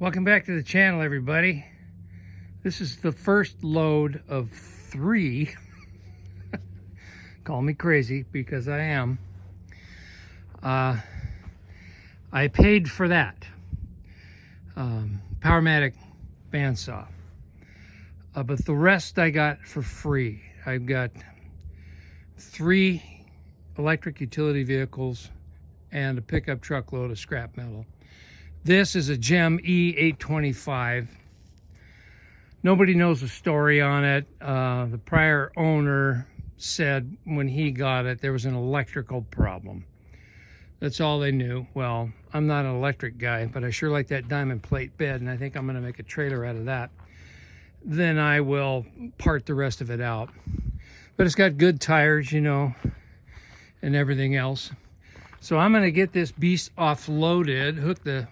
Welcome back to the channel, everybody. This is the first load of 3. Call me crazy because I am. I paid for that Powermatic bandsaw, but the rest I got for free. I've got 3 electric utility vehicles and a pickup truckload of scrap metal. This is a GEM E825. Nobody knows the story on it. The prior owner said when he got it, there was an electrical problem. That's all they knew. Well, I'm not an electric guy, but I sure like that diamond plate bed, and I think I'm going to make a trailer out of that. Then I will part the rest of it out. But it's got good tires, you know, and everything else. So I'm going to get this beast offloaded, hook the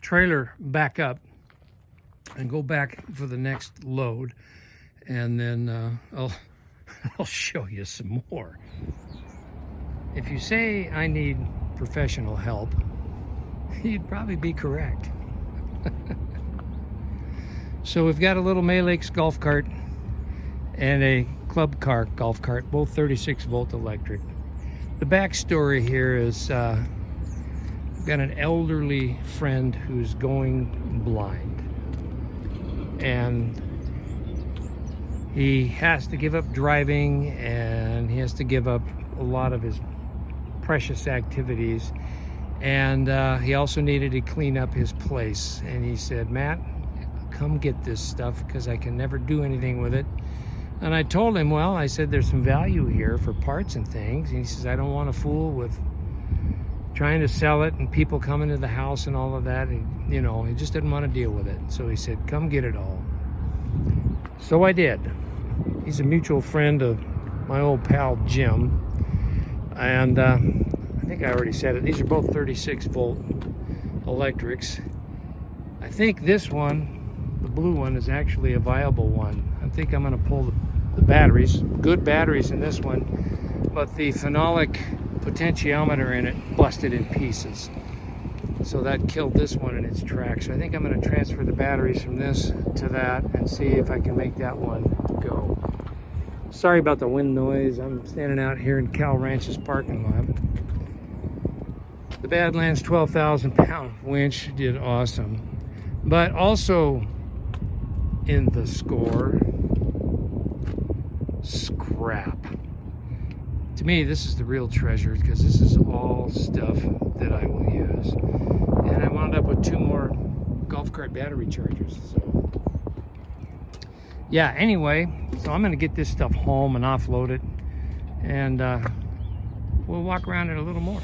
trailer back up, and go back for the next load, and then I'll show you some more. If you say I need professional help, you'd probably be correct. So we've got a little Maylakes golf cart and a club car golf cart, both 36 volt electric. The backstory here is I've got an elderly friend who's going blind, and he has to give up driving, and he has to give up a lot of his precious activities, and he also needed to clean up his place. And he said, Matt, come get this stuff because I can never do anything with it. And I told him, well, I said, there's some value here for parts and things. And he says, I don't want to fool with trying to sell it and people coming to the house and all of that. And, you know, he just didn't want to deal with it. So he said, come get it all. So I did. He's a mutual friend of my old pal Jim. And I think I already said it. These are both 36 volt electrics. I think this one, the blue one, is actually a viable one. I think I'm going to pull the batteries, good batteries in this one, but the phenolic potentiometer in it busted in pieces. So that killed this one in its tracks. So I think I'm going to transfer the batteries from this to that and see if I can make that one go. Sorry about the wind noise. I'm standing out here in Cal Ranch's parking lot. The Badlands 12,000 pound winch did awesome. But also in the score, scrap. To me, this is the real treasure because this is all stuff that I will use. And I wound up with 2 more golf cart battery chargers. So yeah, anyway, so I'm going to get this stuff home and offload it, and we'll walk around it a little more.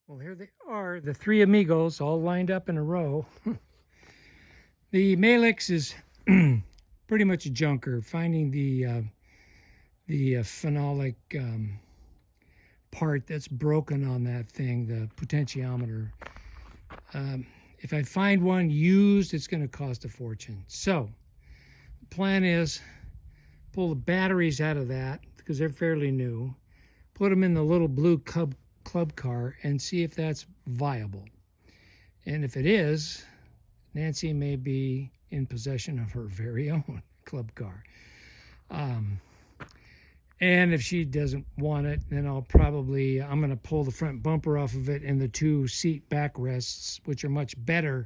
Well, here they are, the 3 amigos all lined up in a row. The Maylakes is pretty much a junker. Finding the phenolic part that's broken on that thing, the potentiometer. If I find one used, it's going to cost a fortune. So the plan is pull the batteries out of that because they're fairly new, put them in the little blue club car and see if that's viable. And if it is, Nancy may be in possession of her very own club car. And if she doesn't want it, then I'm going to pull the front bumper off of it and the 2 seat backrests, which are much better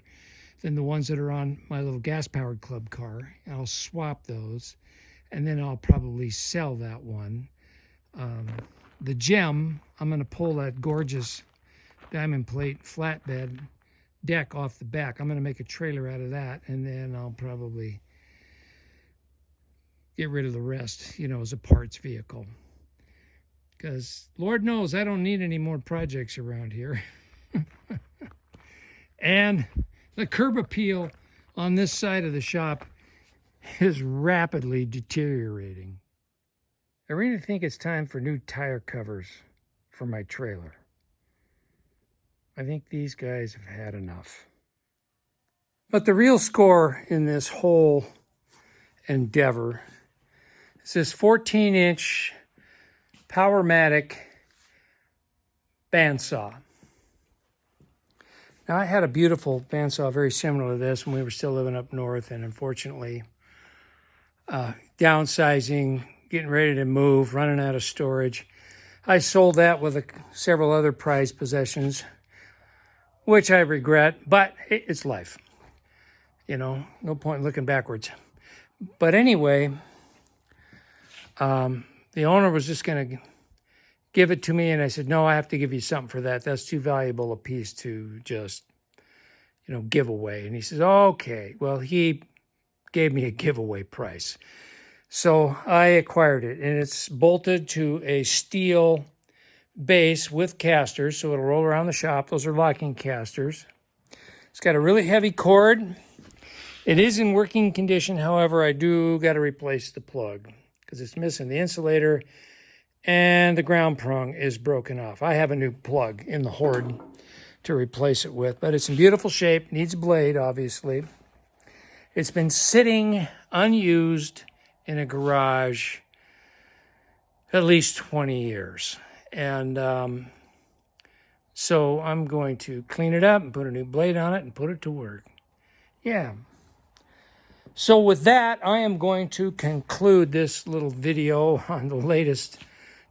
than the ones that are on my little gas-powered club car. And I'll swap those, and then I'll probably sell that one. The gem, I'm going to pull that gorgeous diamond plate flatbed deck off the back. I'm going to make a trailer out of that, and then I'll probably get rid of the rest, you know, as a parts vehicle. Because Lord knows I don't need any more projects around here. And the curb appeal on this side of the shop is rapidly deteriorating. I really think it's time for new tire covers for my trailer. I think these guys have had enough. But the real score in this whole endeavor is this 14-inch Powermatic bandsaw. Now, I had a beautiful bandsaw very similar to this when we were still living up north, and unfortunately, downsizing, getting ready to move, running out of storage, I sold that with several other prized possessions, which I regret, but it's life. You know, no point in looking backwards. But anyway, the owner was just going to give it to me, and I said, no, I have to give you something for that. That's too valuable a piece to just, you know, give away. And he says, okay. Well, he gave me a giveaway price. So I acquired it, and it's bolted to a steel base with casters, so it'll roll around the shop. Those are locking casters. It's got a really heavy cord. It is in working condition. However, I do got to replace the plug because it's missing the insulator and the ground prong is broken off. I have a new plug in the hoard to replace it with, but it's in beautiful shape. Needs a blade, obviously. It's been sitting unused in a garage at least 20 years. And so I'm going to clean it up and put a new blade on it and put it to work. Yeah. So with that, I am going to conclude this little video on the latest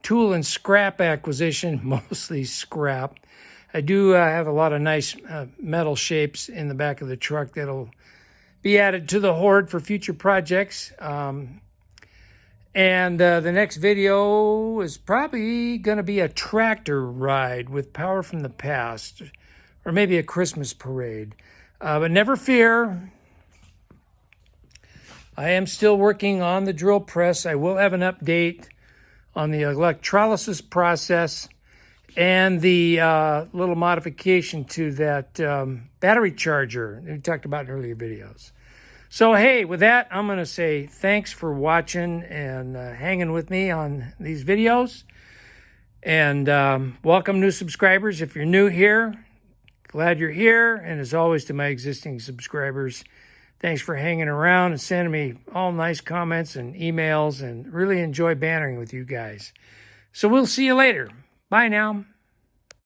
tool and scrap acquisition, mostly scrap. I do have a lot of nice metal shapes in the back of the truck that'll be added to the hoard for future projects. And the next video is probably going to be a tractor ride with power from the past, or maybe a Christmas parade. But never fear, I am still working on the drill press. I will have an update on the electrolysis process and the little modification to that battery charger we talked about in earlier videos. So, hey, with that, I'm going to say thanks for watching and hanging with me on these videos. And welcome new subscribers. If you're new here, glad you're here. And as always, to my existing subscribers, thanks for hanging around and sending me all nice comments and emails, and really enjoy bantering with you guys. So we'll see you later. Bye now.